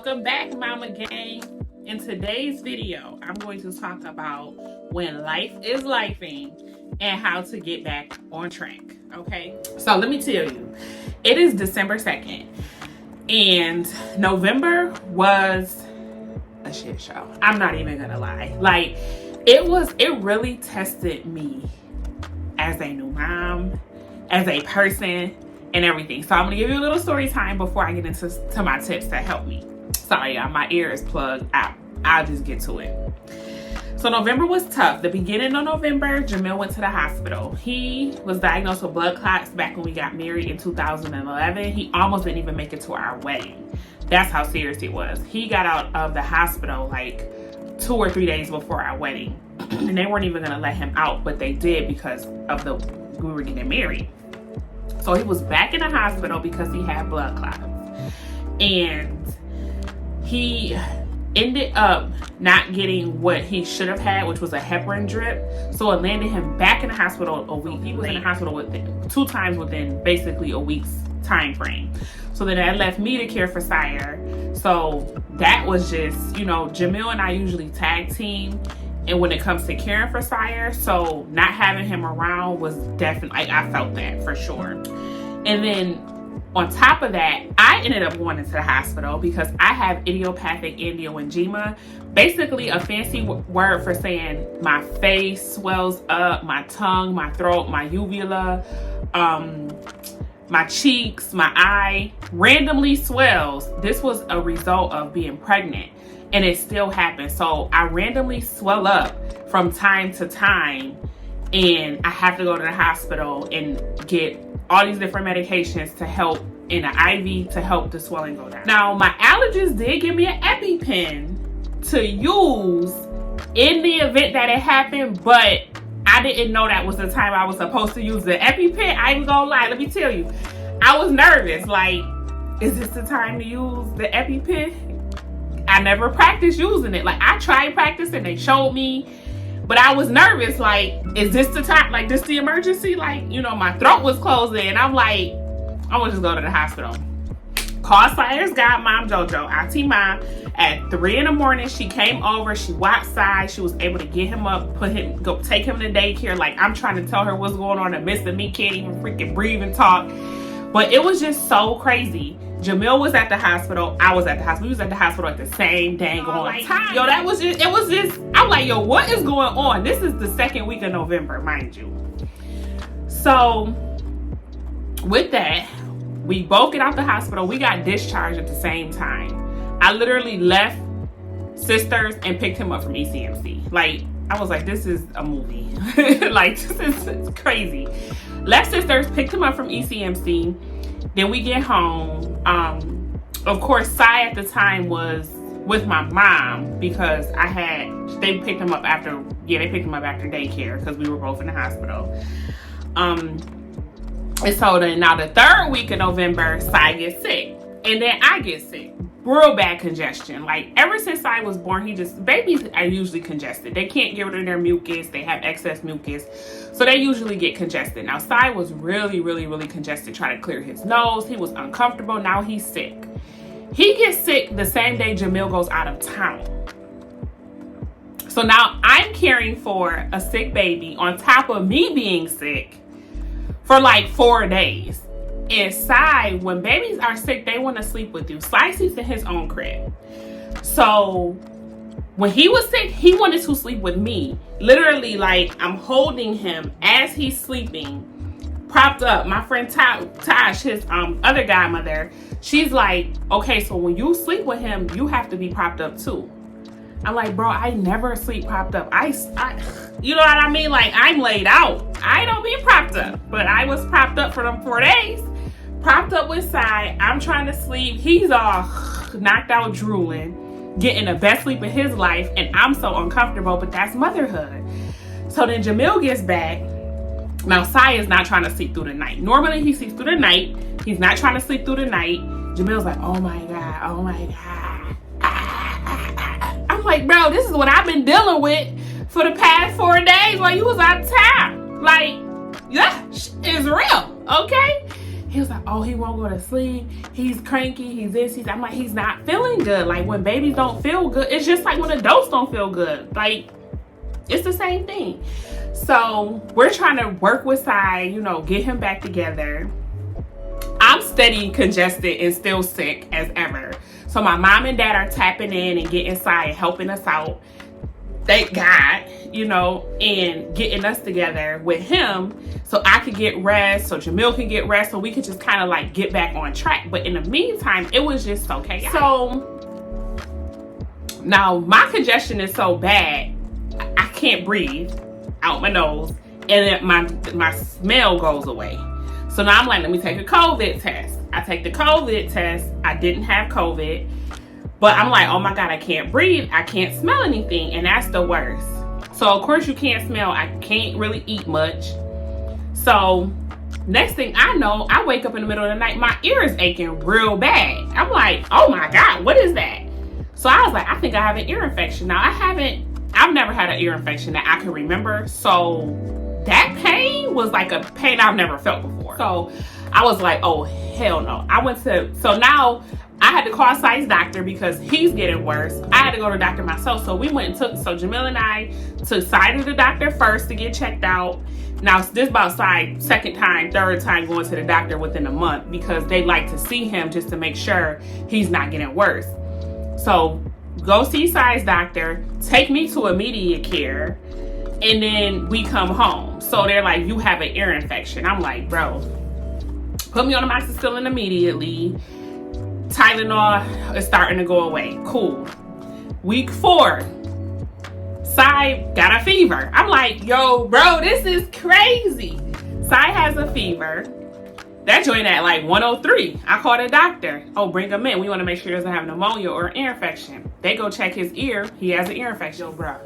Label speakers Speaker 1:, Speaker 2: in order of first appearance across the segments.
Speaker 1: Welcome back, Mama Gang. In today's video, I'm going to talk about when life is lifing and how to get back on track, okay? So let me tell you, it is December 2nd, and November was a shit show. I'm not even gonna lie. Like, it really tested me as a new mom, as a person, and everything. So I'm gonna give you a little story time before I get into my tips that help me. Sorry, y'all, my ear is plugged out. I'll just get to it. So November was tough. The beginning of November, Jamil went to the hospital. He was diagnosed with blood clots back when we got married in 2011. He almost didn't even make it to our wedding. That's how serious it was. He got out of the hospital like 2 or 3 days before our wedding. And they weren't even gonna let him out, but they did because of we were getting married. So he was back in the hospital because he had blood clots. And he ended up not getting what he should have had, which was a heparin drip. So it landed him back in the hospital a week. He was in the hospital 2 times within basically a week's time frame. So then that left me to care for Sire. So that was just, you know, Jamil and I usually tag team. And when it comes to caring for Sire, so not having him around was definitely, I felt that for sure. And then on top of that, I ended up going into the hospital because I have idiopathic angioedema, basically a fancy word for saying my face swells up, my tongue, my throat, my uvula, my cheeks, my eye randomly swells. This was a result of being pregnant, and it still happens. So I randomly swell up from time to time, and I have to go to the hospital and get all these different medications to help in an IV to help the swelling go down. Now, my allergist did give me an EpiPen to use in the event that it happened, but I didn't know that was the time I was supposed to use the EpiPen. I ain't gonna lie, let me tell you, I was nervous. Like, is this the time to use the EpiPen? I never practiced using it. Like, I tried practicing, they showed me, but I was nervous. Like, is this the time? Like, this the emergency? Like, you know, my throat was closing, and I'm like, I'm gonna just go to the hospital. Call Sire's godmom, JoJo, Auntie Mom, at 3 in the morning. She came over, she watched Sire, she was able to get him up, take him to daycare. Like, I'm trying to tell her what's going on, and Mr. Me can't even freaking breathe and talk. But it was just so crazy. Jamil was at the hospital, I was at the hospital. We was at the hospital at the same dang time. Yo, it was just, I'm like, yo, what is going on? This is the 2nd week of November, mind you. So, with that, we both get out the hospital. We got discharged at the same time. I literally left Sisters and picked him up from ECMC. Like, I was like, this is a movie. Like, this is crazy. Left Sisters, picked him up from ECMC. Then we get home. Of course, Sai at the time was with my mom because they picked him up after daycare because we were both in the hospital. And so then now the 3rd week of November, Sai gets sick. And then I get sick. Real bad congestion. Like, ever since Sai was born, babies are usually congested. They can't get rid of their mucus. They have excess mucus. So they usually get congested. Now, Sai was really, really, really congested, trying to clear his nose. He was uncomfortable. Now he's sick. He gets sick the same day Jamil goes out of town. So now I'm caring for a sick baby on top of me being sick for like 4 days. And Sai, when babies are sick, they want to sleep with you. Sai sleeps in his own crib. So when he was sick, he wanted to sleep with me. Literally, like, I'm holding him as he's sleeping, propped up. My friend Tosh, his other godmother, she's like, okay, so when you sleep with him, you have to be propped up too. I'm like, bro, I never sleep propped up. I you know what I mean? Like, I'm laid out. I don't be propped up. But I was propped up for them 4 days. Propped up with Sai. I'm trying to sleep. He's all knocked out, drooling, getting the best sleep of his life. And I'm so uncomfortable, but that's motherhood. So then Jamil gets back. Now, Sai is not trying to sleep through the night. Normally, he sleeps through the night. He's not trying to sleep through the night. Jamil's like, oh my God, oh my God. I'm like, bro, this is what I've been dealing with for the past 4 days while you was out of town. Like, yeah, it's real, okay? He was like, oh, he won't go to sleep. He's cranky. He's this. I'm like, he's not feeling good. Like, when babies don't feel good, it's just like when adults don't feel good. Like, it's the same thing. So we're trying to work with Sai, you know, get him back together. I'm steady congested and still sick as ever. So my mom and dad are tapping in and getting Sai and helping us out. Thank God, you know, and getting us together with him so I could get rest, so Jamil could get rest, so we could just kind of like get back on track. But in the meantime, it was just okay. So now my congestion is so bad, I can't breathe out my nose, and my smell goes away. So now I'm like, let me take a COVID test. I take the COVID test. I didn't have COVID. But I'm like, oh my God, I can't breathe. I can't smell anything. And that's the worst. So of course you can't smell. I can't really eat much. So next thing I know, I wake up in the middle of the night. My ear is aching real bad. I'm like, oh my God, what is that? So I was like, I think I have an ear infection. Now I've never had an ear infection that I can remember. So that pain was like a pain I've never felt before. So I was like, oh, hell no. So now I had to call Sai's doctor because he's getting worse. I had to go to the doctor myself. So we went and so Jamil and I took Sai to the doctor first to get checked out. Now, this is about Sai's second time, third time going to the doctor within a month because they like to see him just to make sure he's not getting worse. So go see Sai's doctor, take me to immediate care, and then we come home. So they're like, you have an ear infection. I'm like, bro, put me on amoxicillin immediately. Tylenol is starting to go away. Cool. Week 4, Sai got a fever. I'm like, yo, bro, this is crazy. Sai has a fever. That joint at like 103. I called a doctor. Oh, bring him in. We want to make sure he doesn't have pneumonia or an ear infection. They go check his ear. He has an ear infection. Yo, bro,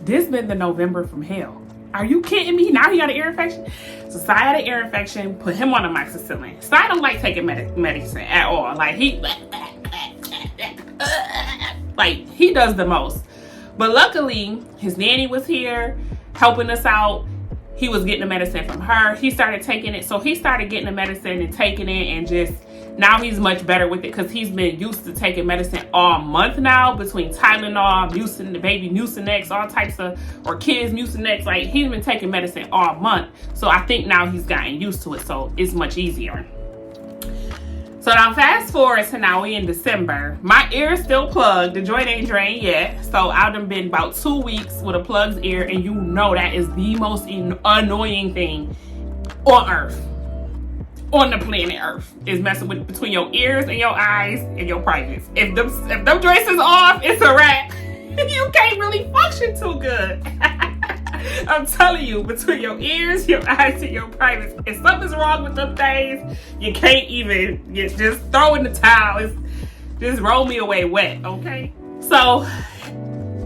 Speaker 1: this been the November from hell. Are you kidding me? Now he got an ear infection? So Sai had an ear infection, put him on amoxicillin. Sai don't like taking medicine at all. Like he does the most. But luckily, his nanny was here helping us out. He was getting the medicine from her. He started taking it. So he started getting the medicine and taking it, and just now he's much better with it because he's been used to taking medicine all month now, between Tylenol, the baby Mucinex, all types of, or kids Mucinex. Like, he's been taking medicine all month. So I think now he's gotten used to it. So it's much easier. So now fast forward to now we in December. My ear is still plugged. The joint ain't drained yet. So I've done been about 2 weeks with a plugged ear, and you know that is the most annoying thing on earth. On the planet Earth is messing with between your ears and your eyes and your privates. If them joints is off, it's a wrap. You can't really function too good. I'm telling you, between your ears, your eyes, and your privates, if something's wrong with them things, you can't even just throw in the towel. Just roll me away wet, okay? So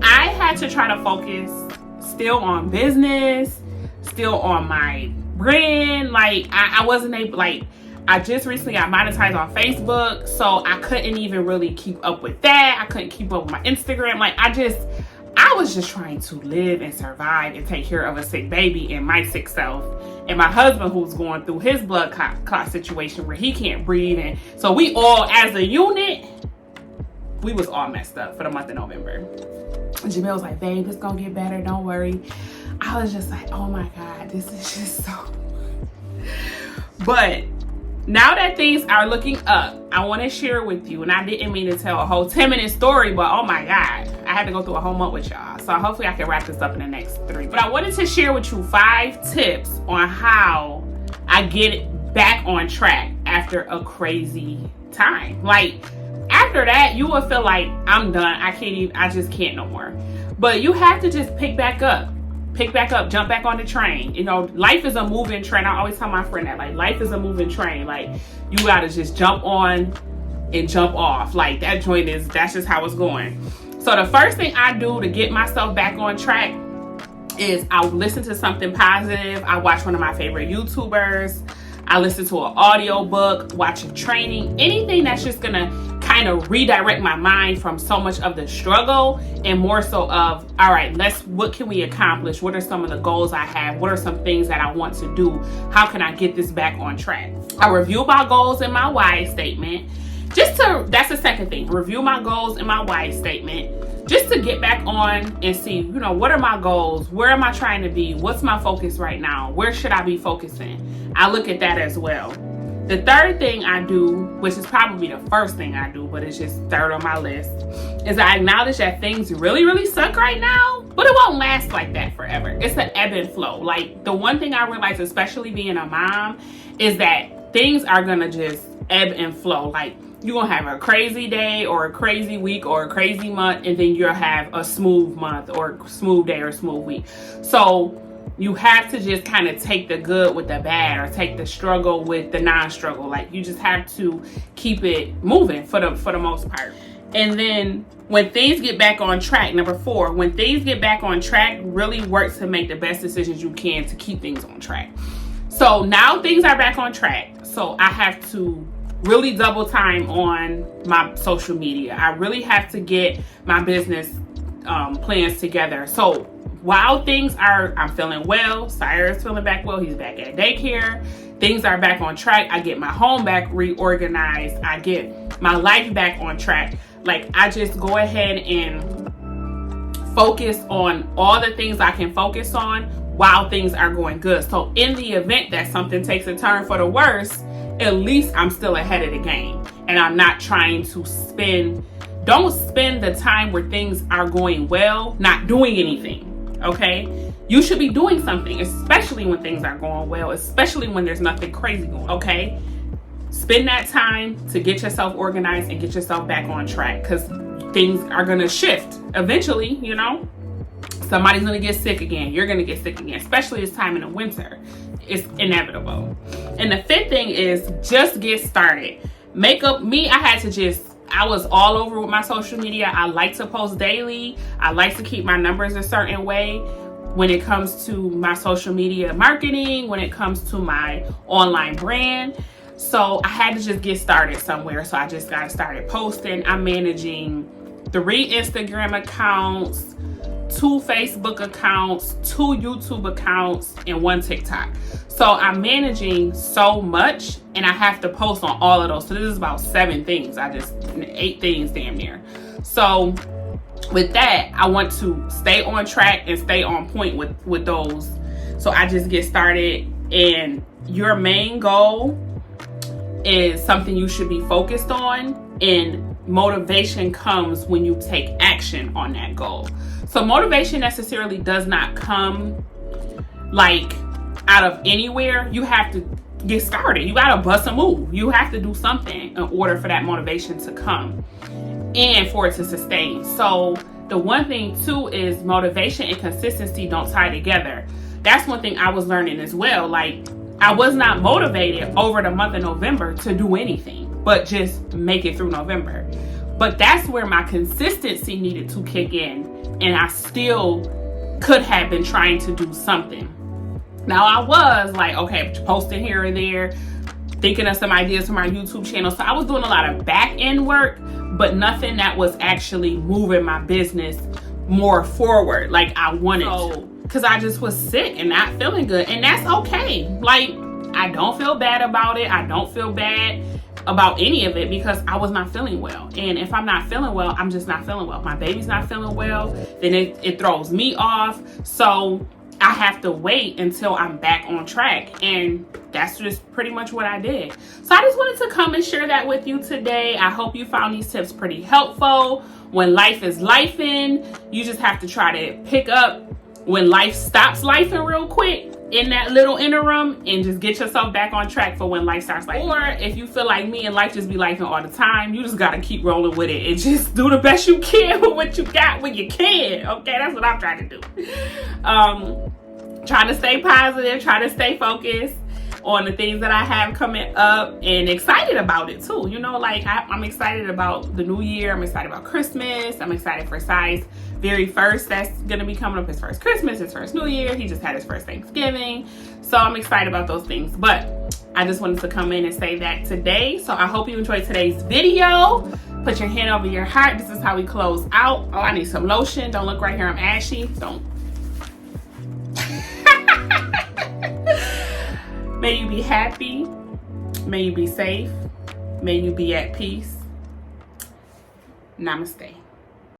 Speaker 1: I had to try to focus still on business, still on my brand. Like I wasn't able, like I just recently got monetized on Facebook, so I couldn't even really keep up with that. I couldn't keep up with my Instagram. Like I was just trying to live and survive and take care of a sick baby and my sick self, and my husband who's going through his blood clot situation where he can't breathe. And so we all, as a unit, we was all messed up for the month of November. And Jamil was like, babe, it's gonna get better, don't worry. I was just like, oh my God, this is just so much. But now that things are looking up, I want to share with you, and I didn't mean to tell a whole 10-minute story, but oh my God, I had to go through a whole month with y'all. So hopefully I can wrap this up in the next 3. But I wanted to share with you 5 tips on how I get back on track after a crazy time. Like, after that, you will feel like I'm done. I just can't no more. But you have to just pick back up, jump back on the train. You know, life is a moving train. I always tell my friend that, like, life is a moving train. Like, you gotta just jump on and jump off. Like, that's just how it's going. So the first thing I do to get myself back on track is I listen to something positive. I watch one of my favorite YouTubers. I listen to an audio book, watch a training, anything that's just gonna kind kind of redirect my mind from so much of the struggle and more so of, all right, what can we accomplish? What are some of the goals I have? What are some things that I want to do? How can I get this back on track? I review my goals in my why statement. That's the second thing. Review my goals in my why statement. Just to get back on and see, what are my goals? Where am I trying to be? What's my focus right now? Where should I be focusing? I look at that as well. The third thing I do, which is probably the first thing I do, but it's just third on my list, is I acknowledge that things really, really suck right now, but it won't last like that forever. It's an ebb and flow. Like, the one thing I realized, especially being a mom, is that things are gonna just ebb and flow. Like, you're gonna have a crazy day or a crazy week or a crazy month, and then you'll have a smooth month or smooth day or smooth week. So you have to just kind of take the good with the bad, or take the struggle with the non-struggle. Like, you just have to keep it moving for the most part. And then when things get back on track, number 4, when things get back on track, really work to make the best decisions you can to keep things on track. So now things are back on track. So I have to really double time on my social media. I really have to get my business plans together. So while I'm feeling well, Cyrus feeling back well, he's back at daycare, things are back on track, I get my home back reorganized, I get my life back on track. Like, I just go ahead and focus on all the things I can focus on while things are going good. So in the event that something takes a turn for the worse, at least I'm still ahead of the game, and I'm not trying to don't spend the time where things are going well not doing anything. Okay, you should be doing something, especially when things are going well, especially when there's nothing crazy going on. Okay, spend that time to get yourself organized and get yourself back on track, because things are gonna shift eventually. Somebody's gonna get sick again, you're gonna get sick again, especially this time in the winter. It's inevitable. And the 5th thing is just get started. I was all over with my social media. I like to post daily. I like to keep my numbers a certain way when it comes to my social media marketing, when it comes to my online brand. So I had to just get started somewhere. So I just got started posting. I'm managing 3 Instagram accounts, 2 Facebook accounts, 2 YouTube accounts, and 1 TikTok. So I'm managing so much, and I have to post on all of those. So this is about 7 things. 8 things damn near. So with that, I want to stay on track and stay on point with those. So I just get started, and your main goal is something you should be focused on, and motivation comes when you take action on that goal. So motivation necessarily does not come like out of anywhere. You have to get started. You gotta bust a move. You have to do something in order for that motivation to come and for it to sustain. So the one thing too is motivation and consistency don't tie together. That's one thing I was learning as well. Like, I was not motivated over the month of November to do anything but just make it through November. But that's where my consistency needed to kick in, and I still could have been trying to do something. Now, I was like, okay, posting here and there, thinking of some ideas for my YouTube channel. So I was doing a lot of back end work, but nothing that was actually moving my business more forward like I wanted to. Because I just was sick and not feeling good. And that's okay. Like, I don't feel bad about it. I don't feel bad about any of it because I was not feeling well. And if I'm not feeling well, I'm just not feeling well. If my baby's not feeling well, then it throws me off. So I have to wait until I'm back on track. And that's just pretty much what I did. So I just wanted to come and share that with you today. I hope you found these tips pretty helpful. When life is lifing, you just have to try to pick up when life stops lifing real quick in that little interim and just get yourself back on track for when life starts life. Or if you feel like me and life just be lifing all the time, you just got to keep rolling with it and just do the best you can with what you got when you can. Okay, that's what I'm trying to do. Trying to stay positive, trying to stay focused on the things that I have coming up and excited about it too. You know, like I'm excited about the new year. I'm excited about Christmas. I'm excited for Sai's very first. That's going to be coming up, his first Christmas, his first New Year. He just had his first Thanksgiving. So I'm excited about those things. But I just wanted to come in and say that today. So I hope you enjoyed today's video. Put your hand over your heart. This is how we close out. Oh, I need some lotion. Don't look right here. I'm ashy. Don't. May you be happy. May you be safe. May you be at peace. Namaste.